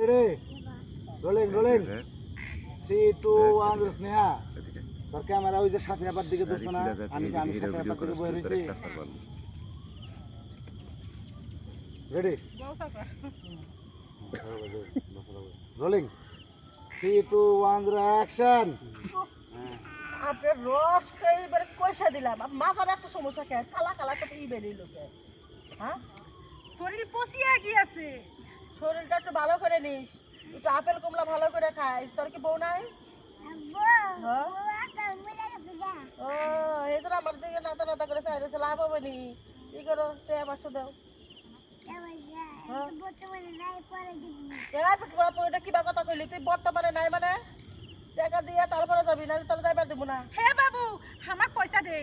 Ready rolling rolling 3 2 1 Sneha তোর camera ওই যে সাথে আবার দিকে দোস্ত না আমি সাথে আবার দিকে বই রইছি রেডি রোলিং 3 2 1 অ্যাকশন আপনি রস খেয়ে এবারে কইসা দিলাম মাথার এত সমস্যা কে কালা কালা তো ই বেরিয়ে লোকে হ্যাঁ শরীর পচিয়া গিয়েছে। শরীরটা একটু ভালো করে নিস একটু আপেল কমলা ভালো করে খাইস তোর কি বউ নাই ও এই তো আমার দিকে নাতা নাতা করে চাইছে লাভ হবে নি কি করো টাকা 500 দাও এটা কিবা কথা কইলি তুই বর্তমানে নাই মানে টাকা দিয়ে তারপরে যাবি না তাহলে যাইবার দিব না হে বাবু আমাক পয়সা দে।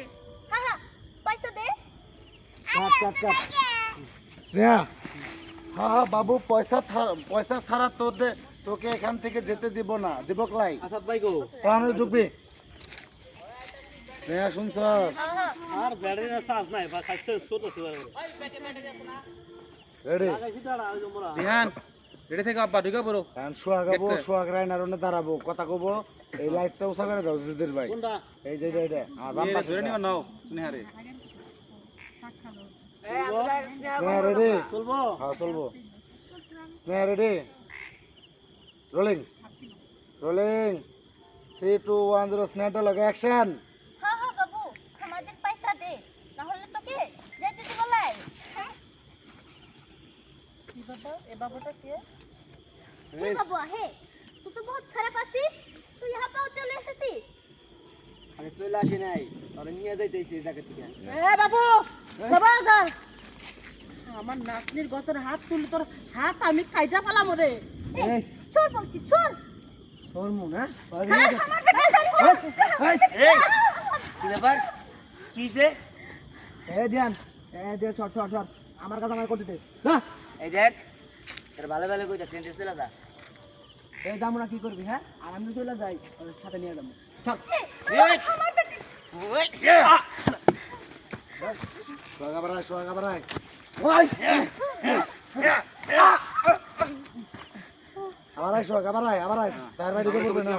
হ্যাঁ হ্যাঁ পয়সা দে কাট স্নেহা হ্যাঁ বাবু পয়সা ছাড়া তোকে এখান থেকে যেতে দিব না দিব ক্লাই আসাদ ভাই গো তাহলে ঢুকবি স্নেহা শুনছস আর ব্যাটারি না চার্জ নাই বা খাইছে ছোট ছোট রেডি লাগাইছি দাঁড়া ওই জমরা ধ্যান রেডি থেকে আব্বা ঢুকে পড়ো সোহাগাবো সোহাগ রাইনার ওনে দাঁড়াবো কথা কব এই লাইটটা উঠা করে দাও জিদের ভাই কোনটা এই যে এটা আর বাম পাশে ধরে নিও নাও স্নেহারে স্নেহা রেডি চলবো হ্যাঁ চলবো Sneha ready rolling rolling 3 2 1 0 Sneha লগে অ্যাকশন হ্যাঁ হ্যাঁ বাবু আমাদের পয়সা দে না হলে তোকে যেতে দিব লাই কি বাবা এ বাবাটা কে হে বাবু হে তুই তো বহুত খারাপ আছিস তুই ইহা পাও চলে এসেছিস আমি চলে আসি নাই আর নিয়ে যাইতেছি এই জায়গা থেকে এ বাবু বাবা গা আমার নাতনির গতর হাত তুলি তোর হাত আমি কাইটা ফেলাম রে এই ছোড় বলছি ছোড় তোর মু না আমার এই কি ব্যাপার কিসে এ ধ্যান ছট ছট ছট আমার কাছে আমার করতে দে না এই দেখ তোর ভালো ভালো কইতা সেন্টে চলে যা এই দামরা কি করবি হ্যাঁ আর আমি চলে যাই ওর সাথে নিয়ে যাবো চল সোহাগা বাড়াই আবার আয় তার ভাই ঢুকে পড়বে না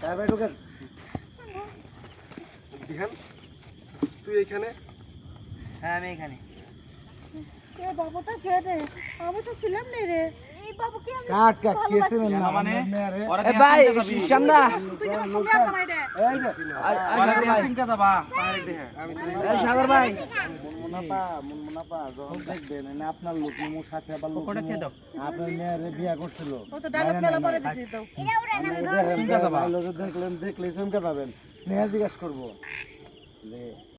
তার ভাই ঢুকেন তুই এখানে হ্যাঁ আমি এখানে এ বাবুটা কে রে আমি তো ছিলাম না রে এই বাবু কি আমি কাট কেসে না মানে ওরা এ ভাই সামনা তুই যখন তুমি আসা নাই দে এই যে ওরা দিয়ে চিন্তা যাবা এই সাগর ভাই মুন্নাপা যখন দেখবেন না আপনার লোক মোর সাথে আবার লোক কোটা খেয়ে দাও আপনার মেয়ের বিয়া করছিল ও তো ডায়লগ মেলা পরে দিছি তো এরা ওরা না দেখলেন চমকে যাবেন স্নেহা জিজ্ঞাসা করবো যে